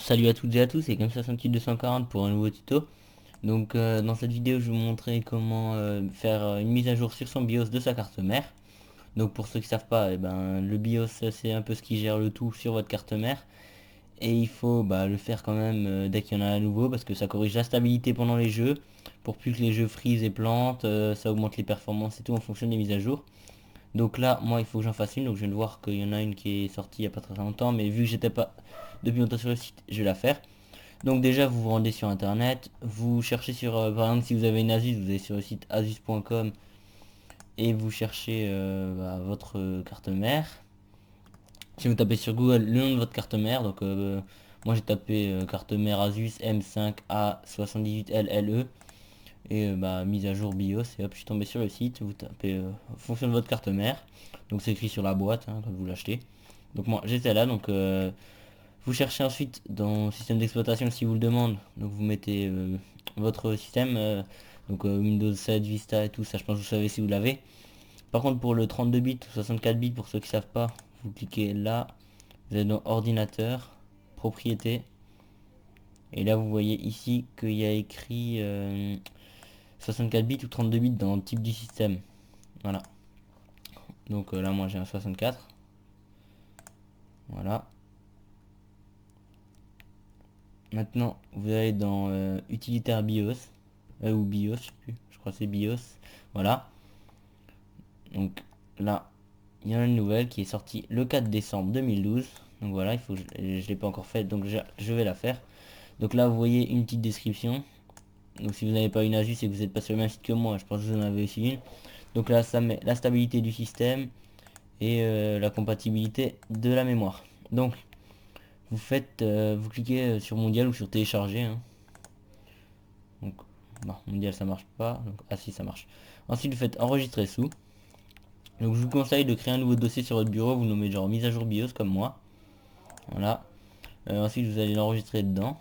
Salut à toutes et à tous, c'est comme ça 240 pour un nouveau tuto. Donc dans cette vidéo je vais vous montrer comment faire une mise à jour sur son BIOS de sa carte mère. Donc pour ceux qui savent pas, le BIOS c'est un peu ce qui gère le tout sur votre carte mère. Et il faut le faire quand même dès qu'il y en a un nouveau parce que ça corrige la stabilité pendant les jeux. Pour plus que les jeux freeze et plantent, ça augmente les performances et tout en fonction des mises à jour. Donc là moi il faut que j'en fasse une, donc je viens de voir qu'il y en a une qui est sortie il n'y a pas très longtemps. Mais vu que j'étais pas depuis longtemps sur le site, je vais la faire. Donc déjà vous vous rendez sur internet, vous cherchez sur, par exemple si vous avez une Asus, vous allez sur le site asus.com et vous cherchez votre carte mère. Si vous tapez sur Google le nom de votre carte mère, donc moi j'ai tapé carte mère Asus M5A78LLE et mise à jour BIOS et hop je suis tombé sur le site, vous tapez fonction de votre carte mère, donc c'est écrit sur la boîte quand vous l'achetez. Donc moi j'étais là, donc vous cherchez ensuite dans le système d'exploitation si vous le demande. Donc vous mettez votre système, Windows 7, Vista et tout ça, je pense que vous savez si vous l'avez. Par contre pour le 32 bits ou 64 bits, pour ceux qui savent pas, vous cliquez là, vous allez dans ordinateur, propriété. Et là vous voyez ici qu'il y a écrit 64 bits ou 32 bits dans le type du système. Voilà. Donc là moi j'ai un 64. Voilà. Maintenant, vous allez dans utilitaire BIOS, ou BIOS, je sais plus, je crois que c'est BIOS, voilà. Donc là, il y en a une nouvelle qui est sortie le 4 décembre 2012. Donc voilà, il faut je l'ai pas encore fait, donc je vais la faire. Donc là, vous voyez une petite description. Donc si vous n'avez pas une Asus et que vous n'êtes pas sur le même site que moi, je pense que vous en avez aussi une. Donc là, ça met la stabilité du système et la compatibilité de la mémoire. Donc vous cliquez sur mondial ou sur télécharger, hein. Donc mondial ça marche pas, donc ah si ça marche. Ensuite vous faites enregistrer sous. Donc je vous conseille de créer un nouveau dossier sur votre bureau, vous nommez genre mise à jour BIOS comme moi. Voilà. Ensuite vous allez l'enregistrer dedans.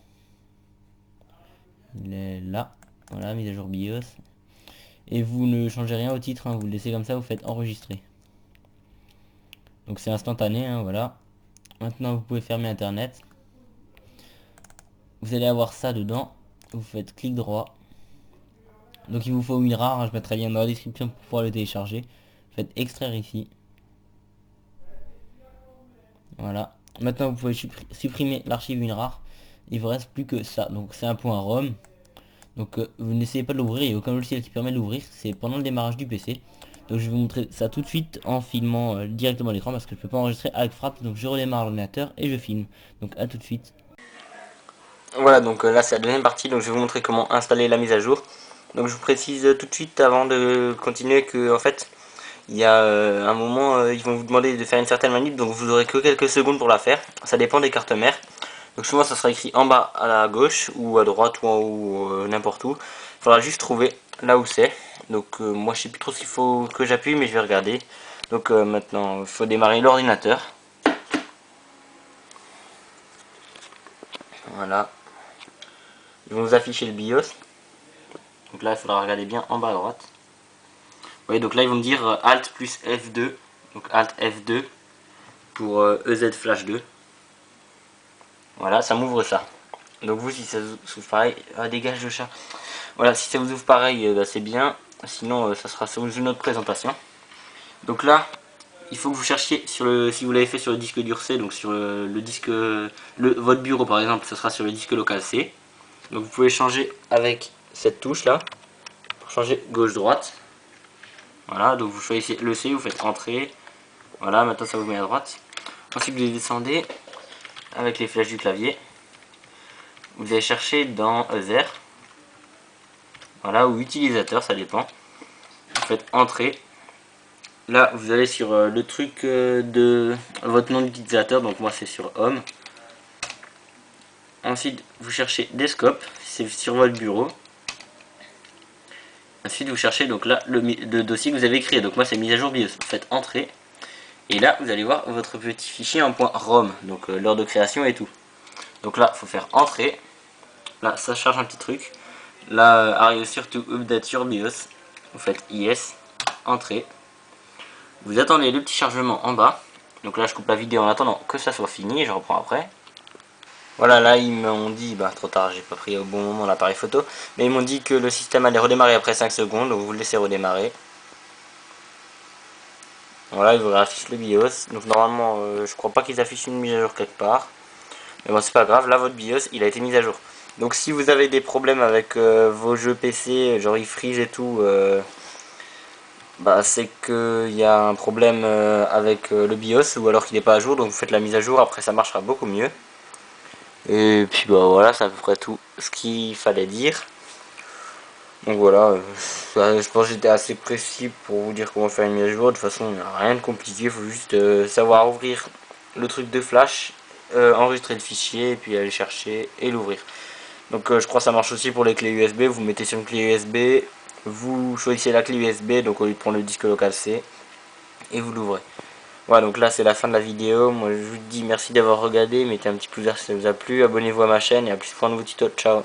Il est là. Voilà, mise à jour BIOS. Et vous ne changez rien au titre, hein, vous le laissez comme ça, vous faites enregistrer. Donc c'est instantané, hein, voilà. Maintenant vous pouvez fermer internet. Vous allez avoir ça dedans. Vous faites clic droit. Donc il vous faut une rare, hein, je mettrai le lien dans la description pour pouvoir le télécharger. Faites extraire ici. Voilà. Maintenant vous pouvez supprimer l'archive WinRAR. Il vous reste plus que ça. Donc c'est un point ROM. Donc vous n'essayez pas de l'ouvrir. Il n'y a aucun logiciel qui permet de l'ouvrir. C'est pendant le démarrage du PC. Donc je vais vous montrer ça tout de suite en filmant directement l'écran parce que je peux pas enregistrer avec Frappe. Donc je redémarre l'ordinateur et je filme. Donc à tout de suite. Voilà, donc là c'est la deuxième partie. Donc je vais vous montrer comment installer la mise à jour. Donc je vous précise tout de suite avant de continuer que en fait il y a un moment ils vont vous demander de faire une certaine manip, donc vous aurez que quelques secondes pour la faire. Ça dépend des cartes mères. Donc souvent ça sera écrit en bas à la gauche ou à droite ou en haut, n'importe où. Il faudra juste trouver là où c'est. Donc moi je sais plus trop ce qu'il faut que j'appuie, mais je vais regarder. Donc maintenant il faut démarrer l'ordinateur. Voilà. Ils vont vous afficher le BIOS. Donc là il faudra regarder bien en bas à droite. Vous voyez, donc là ils vont me dire Alt plus F2. Donc Alt F2 pour EZ Flash 2. Voilà, ça m'ouvre ça. Donc vous, si ça vous ouvre pareil, dégage le chat. Voilà, si ça vous ouvre pareil, c'est bien. Sinon, ça sera sur une autre présentation. Donc là, il faut que vous cherchiez sur le, si vous l'avez fait sur le disque dur C, donc sur le disque, votre bureau par exemple, ça sera sur le disque local C. Donc vous pouvez changer avec cette touche là, pour changer gauche-droite. Voilà, donc vous choisissez le C, vous faites entrer. Voilà, maintenant ça vous met à droite. Ensuite vous descendez avec les flèches du clavier. Vous allez chercher dans Other, voilà, ou utilisateur, ça dépend. Vous faites entrée. Là, vous allez sur le truc de votre nom d'utilisateur, donc moi c'est sur Home. Ensuite, vous cherchez Desktop, c'est sur votre bureau. Ensuite, vous cherchez donc là le dossier que vous avez créé, donc moi c'est mise à jour BIOS. Vous faites entrée. Et là, vous allez voir votre petit fichier en .rom, donc l'heure de création et tout. Donc là, il faut faire entrée. Là, ça charge un petit truc. Là, are you sure to update your BIOS? Vous faites yes, entrée. Vous attendez le petit chargement en bas. Donc là, je coupe la vidéo en attendant que ça soit fini et je reprends après. Voilà, là ils m'ont dit, bah trop tard, j'ai pas pris au bon moment l'appareil photo, mais ils m'ont dit que le système allait redémarrer après 5 secondes, donc vous le laissez redémarrer. Voilà, ils vous affichent le BIOS, donc normalement je crois pas qu'ils affichent une mise à jour quelque part, mais bon c'est pas grave, là votre BIOS il a été mis à jour. Donc si vous avez des problèmes avec vos jeux PC, genre ils freeze et tout, bah c'est qu'il y a un problème avec le BIOS, ou alors qu'il n'est pas à jour, donc vous faites la mise à jour, après ça marchera beaucoup mieux. Et puis bah voilà, c'est à peu près tout ce qu'il fallait dire. Donc voilà, je pense que j'étais assez précis pour vous dire comment faire une mise à jour. De toute façon, il n'y a rien de compliqué, il faut juste savoir ouvrir le truc de flash, enregistrer le fichier, et puis aller chercher et l'ouvrir. Donc je crois que ça marche aussi pour les clés USB, vous mettez sur une clé USB, vous choisissez la clé USB, donc au lieu de prendre le disque local C, et vous l'ouvrez. Voilà, donc là c'est la fin de la vidéo. Moi je vous dis merci d'avoir regardé, mettez un petit pouce vert si ça vous a plu, abonnez-vous à ma chaîne et à plus pour un nouveau tuto, ciao.